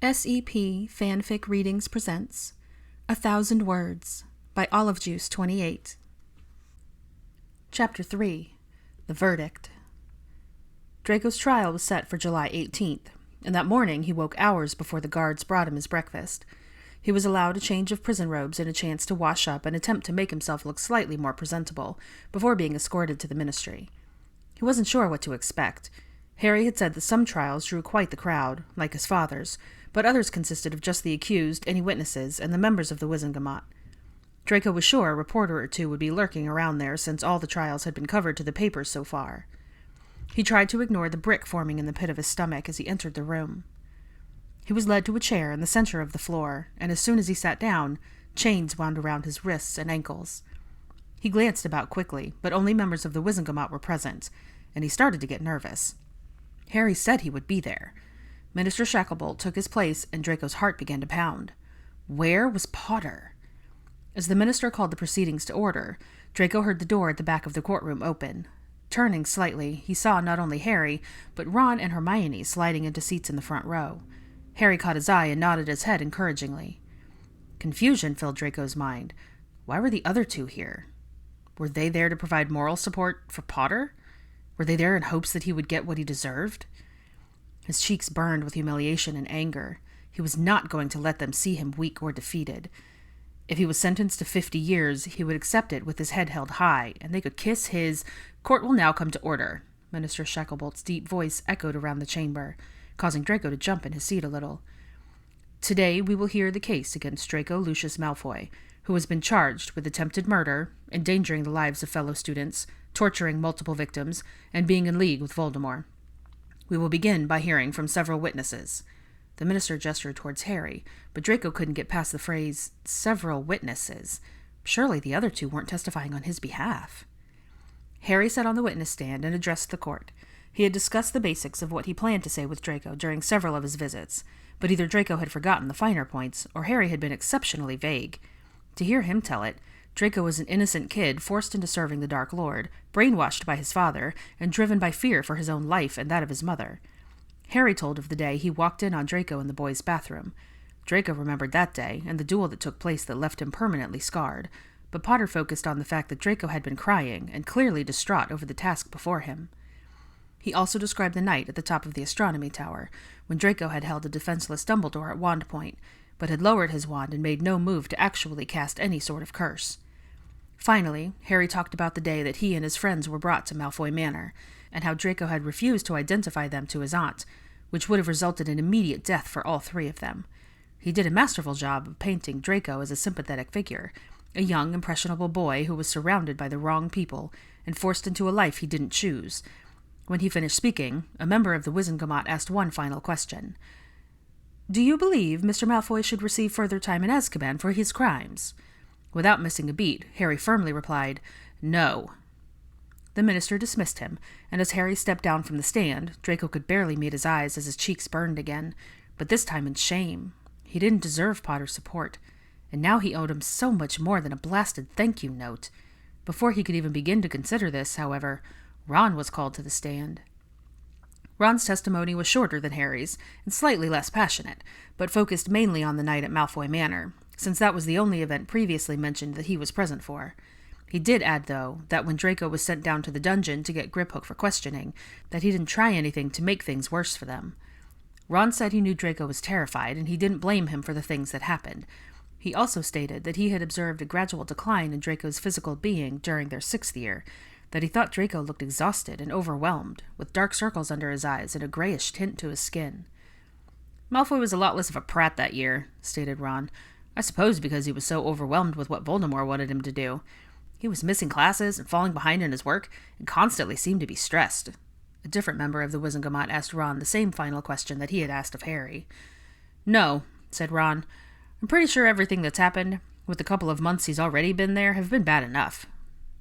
SEP Fanfic Readings presents 1,000 Words by Olive Juice 28. Chapter 3. The Verdict. Draco's trial was set for July 18th, and that morning he woke hours before the guards brought him his breakfast. He was allowed a change of prison robes and a chance to wash up and attempt to make himself look slightly more presentable before being escorted to the ministry. He wasn't sure what to expect. Harry had said that some trials drew quite the crowd, like his father's, but others consisted of just the accused, any witnesses, and the members of the Wizengamot. Draco was sure a reporter or two would be lurking around there since all the trials had been covered to the papers so far. He tried to ignore the brick forming in the pit of his stomach as he entered the room. He was led to a chair in the center of the floor, and as soon as he sat down, chains wound around his wrists and ankles. He glanced about quickly, but only members of the Wizengamot were present, and he started to get nervous. Harry said he would be there. Minister Shacklebolt took his place, and Draco's heart began to pound. Where was Potter? As the minister called the proceedings to order, Draco heard the door at the back of the courtroom open. Turning slightly, he saw not only Harry, but Ron and Hermione sliding into seats in the front row. Harry caught his eye and nodded his head encouragingly. Confusion filled Draco's mind. Why were the other two here? Were they there to provide moral support for Potter? Were they there in hopes that he would get what he deserved? His cheeks burned with humiliation and anger. He was not going to let them see him weak or defeated. If he was sentenced to 50 years, he would accept it with his head held high, and they could kiss his— "Court will now come to order." Minister Shacklebolt's deep voice echoed around the chamber, causing Draco to jump in his seat a little. Today we will hear the case against Draco Lucius Malfoy, who has been charged with attempted murder, endangering the lives of fellow students, torturing multiple victims, and being in league with Voldemort. We will begin by hearing from several witnesses. The minister gestured towards Harry, but Draco couldn't get past the phrase, several witnesses. Surely the other two weren't testifying on his behalf. Harry sat on the witness stand and addressed the court. He had discussed the basics of what he planned to say with Draco during several of his visits, but either Draco had forgotten the finer points, or Harry had been exceptionally vague. To hear him tell it, Draco was an innocent kid forced into serving the Dark Lord, brainwashed by his father, and driven by fear for his own life and that of his mother. Harry told of the day he walked in on Draco in the boys' bathroom. Draco remembered that day, and the duel that took place that left him permanently scarred, but Potter focused on the fact that Draco had been crying, and clearly distraught over the task before him. He also described the night at the top of the astronomy tower, when Draco had held a defenseless Dumbledore at wand point, but had lowered his wand and made no move to actually cast any sort of curse. Finally, Harry talked about the day that he and his friends were brought to Malfoy Manor, and how Draco had refused to identify them to his aunt, which would have resulted in immediate death for all three of them. He did a masterful job of painting Draco as a sympathetic figure, a young, impressionable boy who was surrounded by the wrong people and forced into a life he didn't choose. When he finished speaking, a member of the Wizengamot asked one final question. "Do you believe Mr. Malfoy should receive further time in Azkaban for his crimes?" Without missing a beat, Harry firmly replied, "No." The minister dismissed him, and as Harry stepped down from the stand, Draco could barely meet his eyes as his cheeks burned again, but this time in shame. He didn't deserve Potter's support, and now he owed him so much more than a blasted thank-you note. Before he could even begin to consider this, however, Ron was called to the stand. Ron's testimony was shorter than Harry's, and slightly less passionate, but focused mainly on the night at Malfoy Manor, since that was the only event previously mentioned that he was present for. He did add, though, that when Draco was sent down to the dungeon to get Griphook for questioning, that he didn't try anything to make things worse for them. Ron said he knew Draco was terrified, and he didn't blame him for the things that happened. He also stated that he had observed a gradual decline in Draco's physical being during their 6th year, that he thought Draco looked exhausted and overwhelmed, with dark circles under his eyes and a grayish tint to his skin. "Malfoy was a lot less of a prat that year," stated Ron. "I suppose because he was so overwhelmed with what Voldemort wanted him to do. He was missing classes and falling behind in his work, and constantly seemed to be stressed." A different member of the Wizengamot asked Ron the same final question that he had asked of Harry. "No," said Ron. "I'm pretty sure everything that's happened, with the couple of months he's already been there, have been bad enough."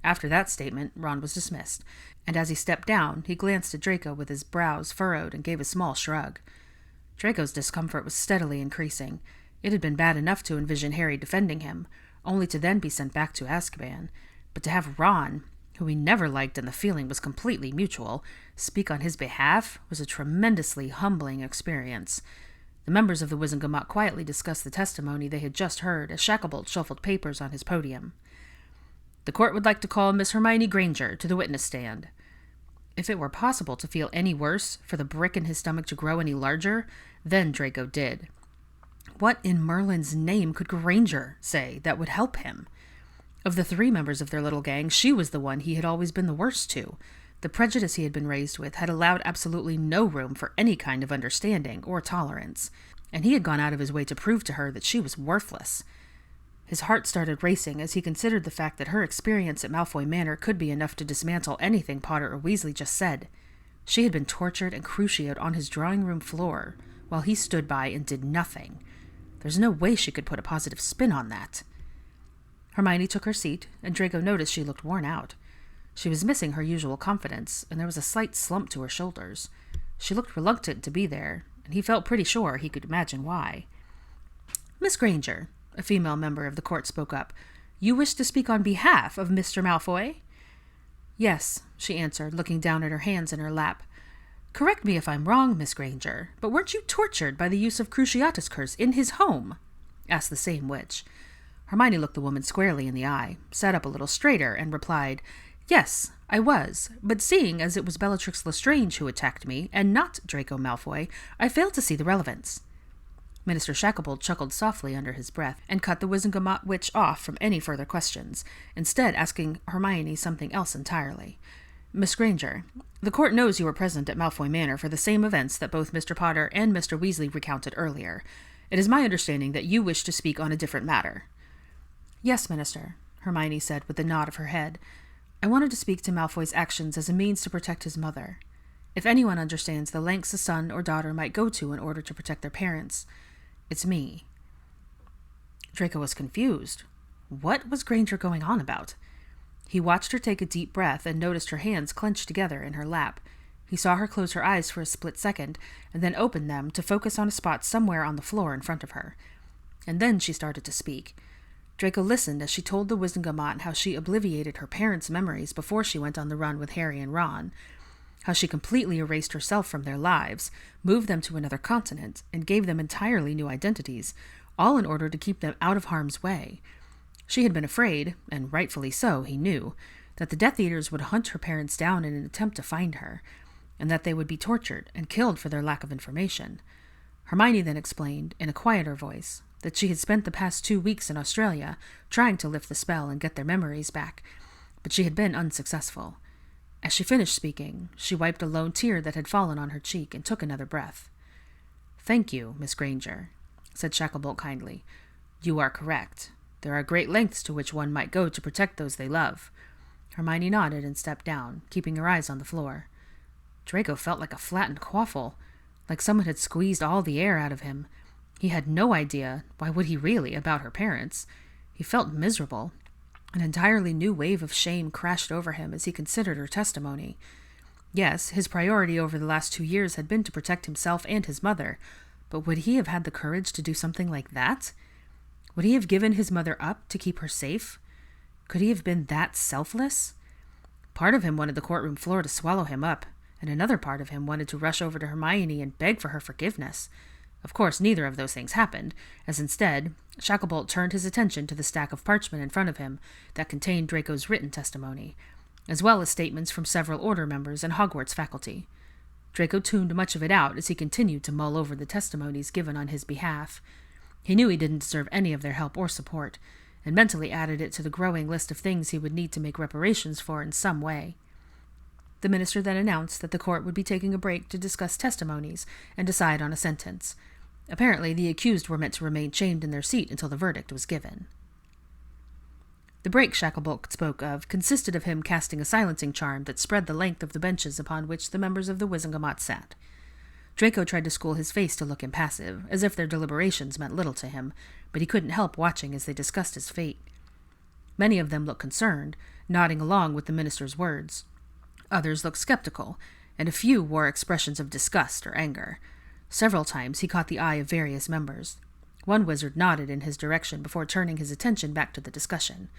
After that statement, Ron was dismissed, and as he stepped down, he glanced at Draco with his brows furrowed and gave a small shrug. Draco's discomfort was steadily increasing. It had been bad enough to envision Harry defending him, only to then be sent back to Azkaban, but to have Ron, who he never liked and the feeling was completely mutual, speak on his behalf was a tremendously humbling experience. The members of the Wizengamot quietly discussed the testimony they had just heard as Shacklebolt shuffled papers on his podium. The court would like to call Miss Hermione Granger to the witness stand. If it were possible to feel any worse, for the brick in his stomach to grow any larger, then Draco did. What in Merlin's name could Granger say that would help him? Of the 3 members of their little gang, she was the one he had always been the worst to. The prejudice he had been raised with had allowed absolutely no room for any kind of understanding or tolerance, and he had gone out of his way to prove to her that she was worthless. His heart started racing as he considered the fact that her experience at Malfoy Manor could be enough to dismantle anything Potter or Weasley just said. She had been tortured and cruciated on his drawing room floor, while he stood by and did nothing. There's no way she could put a positive spin on that. Hermione took her seat, and Draco noticed she looked worn out. She was missing her usual confidence, and there was a slight slump to her shoulders. She looked reluctant to be there, and he felt pretty sure he could imagine why. "Miss Granger," a female member of the court spoke up, "you wish to speak on behalf of Mr. Malfoy?" "Yes," she answered, looking down at her hands in her lap. "Correct me if I'm wrong, Miss Granger, but weren't you tortured by the use of Cruciatus Curse in his home?" asked the same witch. Hermione looked the woman squarely in the eye, sat up a little straighter, and replied, "Yes, I was, but seeing as it was Bellatrix Lestrange who attacked me, and not Draco Malfoy, I failed to see the relevance." Minister Shacklebolt chuckled softly under his breath, and cut the Wizengamot witch off from any further questions, instead asking Hermione something else entirely. "Miss Granger, the court knows you were present at Malfoy Manor for the same events that both Mr. Potter and Mr. Weasley recounted earlier. It is my understanding that you wish to speak on a different matter." "Yes, Minister," Hermione said with a nod of her head. "I wanted to speak to Malfoy's actions as a means to protect his mother. If anyone understands the lengths a son or daughter might go to in order to protect their parents, it's me." Draco was confused. What was Granger going on about? He watched her take a deep breath and noticed her hands clenched together in her lap. He saw her close her eyes for a split second and then open them to focus on a spot somewhere on the floor in front of her. And then she started to speak. Draco listened as she told the Wizengamot how she obliviated her parents' memories before she went on the run with Harry and Ron, how she completely erased herself from their lives, moved them to another continent, and gave them entirely new identities, all in order to keep them out of harm's way. She had been afraid, and rightfully so, he knew, that the Death Eaters would hunt her parents down in an attempt to find her, and that they would be tortured and killed for their lack of information. Hermione then explained, in a quieter voice, that she had spent the past 2 weeks in Australia trying to lift the spell and get their memories back, but she had been unsuccessful. As she finished speaking, she wiped a lone tear that had fallen on her cheek and took another breath. "Thank you, Miss Granger," said Shacklebolt kindly. "You are correct. There are great lengths to which one might go to protect those they love." Hermione nodded and stepped down, keeping her eyes on the floor. Draco felt like a flattened quaffle, like someone had squeezed all the air out of him. He had no idea, why would he really, about her parents. He felt miserable. An entirely new wave of shame crashed over him as he considered her testimony. Yes, his priority over the last 2 years had been to protect himself and his mother, but would he have had the courage to do something like that? Would he have given his mother up to keep her safe? Could he have been that selfless? Part of him wanted the courtroom floor to swallow him up, and another part of him wanted to rush over to Hermione and beg for her forgiveness. Of course, neither of those things happened, as instead, Shacklebolt turned his attention to the stack of parchment in front of him that contained Draco's written testimony, as well as statements from several Order members and Hogwarts faculty. Draco tuned much of it out as he continued to mull over the testimonies given on his behalf. He knew he didn't deserve any of their help or support, and mentally added it to the growing list of things he would need to make reparations for in some way. The minister then announced that the court would be taking a break to discuss testimonies and decide on a sentence. Apparently, the accused were meant to remain chained in their seat until the verdict was given. The break Shacklebolt spoke of consisted of him casting a silencing charm that spread the length of the benches upon which the members of the Wizengamot sat. Draco tried to school his face to look impassive, as if their deliberations meant little to him, but he couldn't help watching as they discussed his fate. Many of them looked concerned, nodding along with the minister's words. Others looked skeptical, and a few wore expressions of disgust or anger. Several times he caught the eye of various members. One wizard nodded in his direction before turning his attention back to the discussion.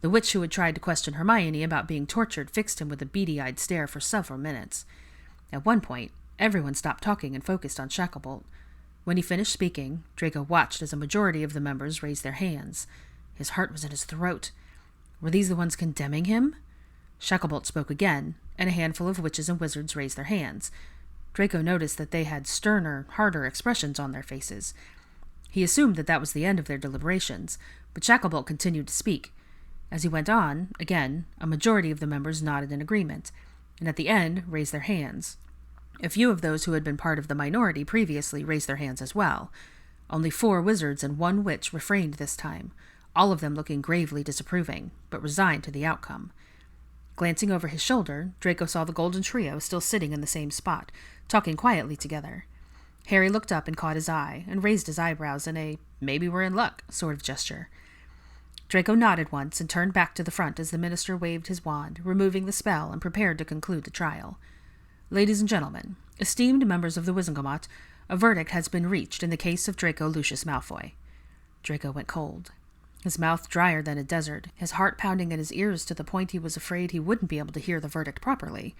The witch who had tried to question Hermione about being tortured fixed him with a beady-eyed stare for several minutes. At one point, everyone stopped talking and focused on Shacklebolt. When he finished speaking, Draco watched as a majority of the members raised their hands. His heart was in his throat. Were these the ones condemning him? Shacklebolt spoke again, and a handful of witches and wizards raised their hands. Draco noticed that they had sterner, harder expressions on their faces. He assumed that was the end of their deliberations, but Shacklebolt continued to speak. As he went on, again, a majority of the members nodded in agreement, and at the end raised their hands. A few of those who had been part of the minority previously raised their hands as well. Only 4 wizards and 1 witch refrained this time, all of them looking gravely disapproving, but resigned to the outcome. Glancing over his shoulder, Draco saw the golden trio still sitting in the same spot, talking quietly together. Harry looked up and caught his eye, and raised his eyebrows in a maybe we're in luck sort of gesture. Draco nodded once and turned back to the front as the minister waved his wand, removing the spell and prepared to conclude the trial. Ladies and gentlemen, esteemed members of the Wizengamot, a verdict has been reached in the case of Draco Lucius Malfoy. Draco went cold. His mouth drier than a desert, his heart pounding at his ears to the point he was afraid he wouldn't be able to hear the verdict properly.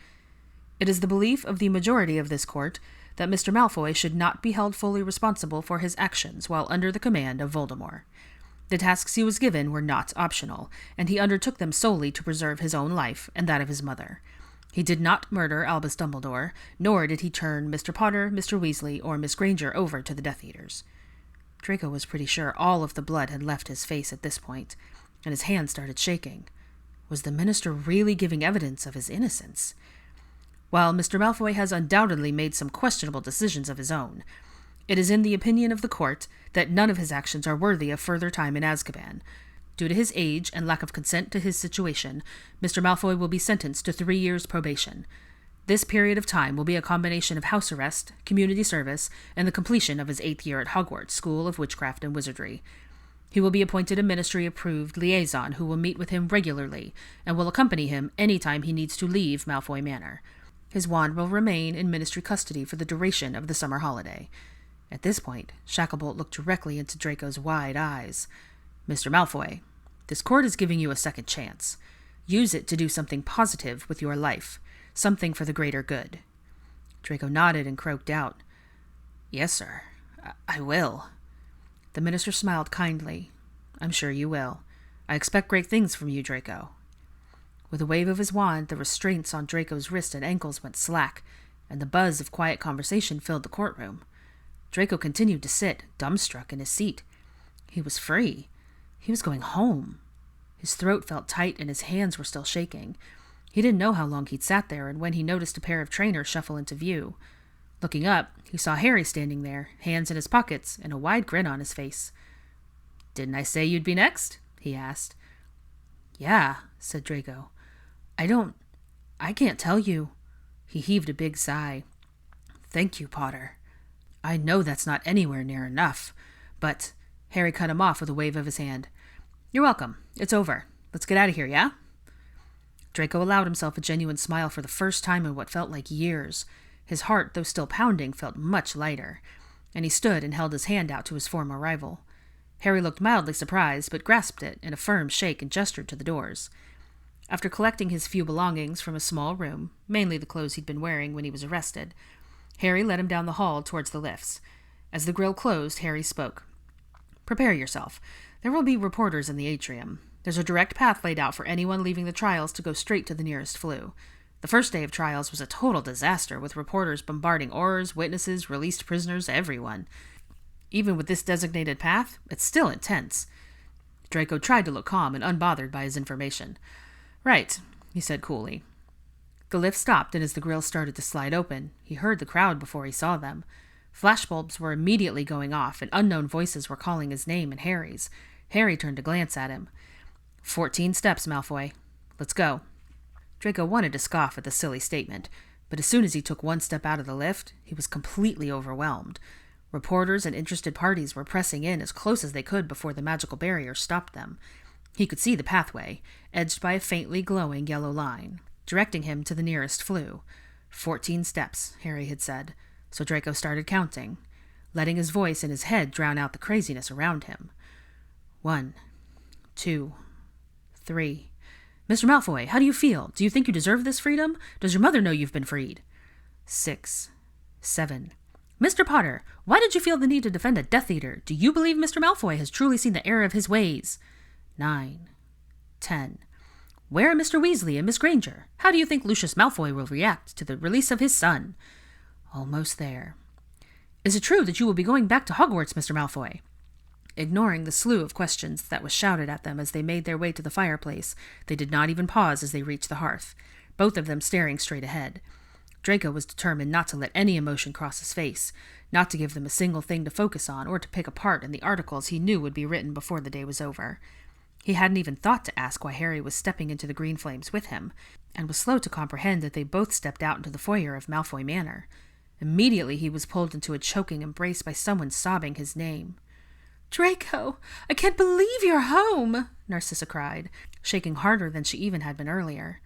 It is the belief of the majority of this court that Mr. Malfoy should not be held fully responsible for his actions while under the command of Voldemort. The tasks he was given were not optional, and he undertook them solely to preserve his own life and that of his mother. He did not murder Albus Dumbledore, nor did he turn Mr. Potter, Mr. Weasley, or Miss Granger over to the Death Eaters. Draco was pretty sure all of the blood had left his face at this point, and his hand started shaking. Was the minister really giving evidence of his innocence? While Mr. Malfoy has undoubtedly made some questionable decisions of his own, it is in the opinion of the court that none of his actions are worthy of further time in Azkaban. Due to his age and lack of consent to his situation, Mr. Malfoy will be sentenced to 3 years probation. This period of time will be a combination of house arrest, community service, and the completion of his 8th year at Hogwarts School of Witchcraft and Wizardry. He will be appointed a ministry-approved liaison who will meet with him regularly and will accompany him any time he needs to leave Malfoy Manor. His wand will remain in ministry custody for the duration of the summer holiday. At this point, Shacklebolt looked directly into Draco's wide eyes. Mr. Malfoy, this court is giving you a second chance. Use it to do something positive with your life, something for the greater good. Draco nodded and croaked out, Yes, sir. I will. The minister smiled kindly. I'm sure you will. I expect great things from you, Draco. With a wave of his wand, the restraints on Draco's wrist and ankles went slack, and the buzz of quiet conversation filled the courtroom. Draco continued to sit, dumbstruck, in his seat. He was free. He was going home. His throat felt tight and his hands were still shaking. He didn't know how long he'd sat there and when he noticed a pair of trainers shuffle into view. Looking up, he saw Harry standing there, hands in his pockets and a wide grin on his face. "Didn't I say you'd be next?" he asked. "Yeah," said Draco. I can't tell you." He heaved a big sigh. "Thank you, Potter. I know that's not anywhere near enough, but..." Harry cut him off with a wave of his hand. "You're welcome. It's over. Let's get out of here, yeah?" Draco allowed himself a genuine smile for the first time in what felt like years. His heart, though still pounding, felt much lighter, and he stood and held his hand out to his former rival. Harry looked mildly surprised, but grasped it in a firm shake and gestured to the doors. After collecting his few belongings from a small room, mainly the clothes he'd been wearing when he was arrested, Harry led him down the hall towards the lifts. As the grille closed, Harry spoke. "Prepare yourself. There will be reporters in the atrium. There's a direct path laid out for anyone leaving the trials to go straight to the nearest flue. The first day of trials was a total disaster, with reporters bombarding Aurors, witnesses, released prisoners, everyone. Even with this designated path, it's still intense." Draco tried to look calm and unbothered by his information. "Right," he said coolly. The lift stopped, and as the grille started to slide open, he heard the crowd before he saw them. Flashbulbs were immediately going off, and unknown voices were calling his name and Harry's. Harry turned to glance at him. 14 steps, Malfoy. Let's go." Draco wanted to scoff at the silly statement, but as soon as he took one step out of the lift, he was completely overwhelmed. Reporters and interested parties were pressing in as close as they could before the magical barrier stopped them. He could see the pathway, edged by a faintly glowing yellow line, directing him to the nearest flue. 14 steps, Harry had said, so Draco started counting, letting his voice in his head drown out the craziness around him. 1, 2, 3. "Mr. Malfoy, how do you feel? Do you think you deserve this freedom? Does your mother know you've been freed?" 6, 7. Mr. Potter, why did you feel the need to defend a Death Eater? Do you believe Mr. Malfoy has truly seen the error of his ways? 9, 10. Where are Mr. Weasley and Miss Granger? How do you think Lucius Malfoy will react to the release of his son? Almost there. Is it true that you will be going back to Hogwarts, Mr. Malfoy? Ignoring the slew of questions that was shouted at them as they made their way to the fireplace, they did not even pause as they reached the hearth, both of them staring straight ahead. Draco was determined not to let any emotion cross his face, not to give them a single thing to focus on or to pick apart in the articles he knew would be written before the day was over. He hadn't even thought to ask why Harry was stepping into the green flames with him, and was slow to comprehend that they both stepped out into the foyer of Malfoy Manor. Immediately he was pulled into a choking embrace by someone sobbing his name. "Draco, I can't believe you're home!" Narcissa cried, shaking harder than she even had been earlier.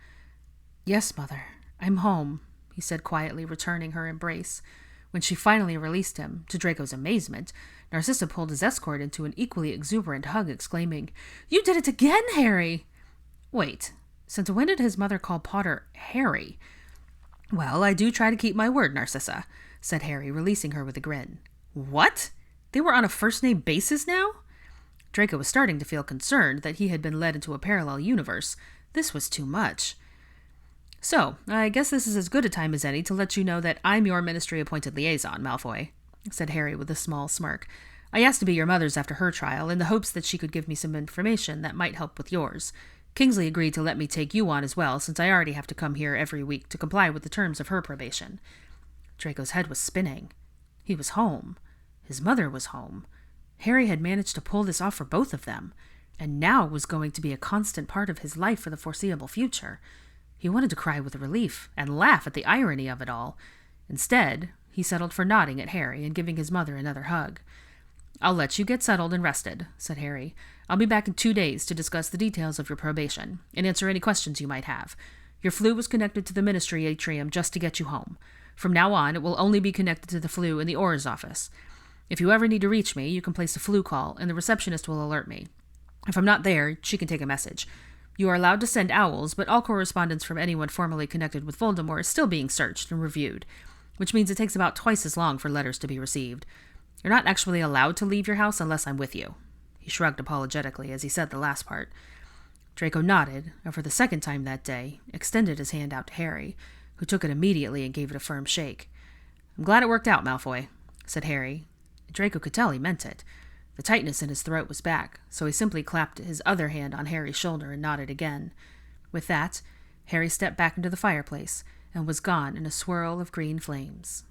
"Yes, Mother, I'm home," he said quietly, returning her embrace. When she finally released him, to Draco's amazement, Narcissa pulled his escort into an equally exuberant hug, exclaiming, "You did it again, Harry!" Wait, since when did his mother call Potter Harry? "Well, I do try to keep my word, Narcissa," said Harry, releasing her with a grin. What? They were on a first-name basis now? Draco was starting to feel concerned that he had been led into a parallel universe. This was too much. "So, I guess this is as good a time as any to let you know that I'm your ministry-appointed liaison, Malfoy," said Harry with a small smirk. "I asked to be your mother's after her trial, in the hopes that she could give me some information that might help with yours. Kingsley agreed to let me take you on as well, since I already have to come here every week to comply with the terms of her probation." Draco's head was spinning. He was home. His mother was home. Harry had managed to pull this off for both of them, and now was going to be a constant part of his life for the foreseeable future. He wanted to cry with relief and laugh at the irony of it all. Instead, he settled for nodding at Harry and giving his mother another hug. "I'll let you get settled and rested," said Harry. "I'll be back in 2 days to discuss the details of your probation and answer any questions you might have. Your flue was connected to the Ministry atrium just to get you home. From now on, it will only be connected to the flue in the Auror's office. If you ever need to reach me, you can place a flue call, and the receptionist will alert me. If I'm not there, she can take a message. You are allowed to send owls, but all correspondence from anyone formerly connected with Voldemort is still being searched and reviewed, which means it takes about twice as long for letters to be received. You're not actually allowed to leave your house unless I'm with you." He shrugged apologetically as he said the last part. Draco nodded, and for the second time that day, extended his hand out to Harry, who took it immediately and gave it a firm shake. "I'm glad it worked out, Malfoy," said Harry. Draco could tell he meant it. The tightness in his throat was back, so he simply clapped his other hand on Harry's shoulder and nodded again. With that, Harry stepped back into the fireplace and was gone in a swirl of green flames.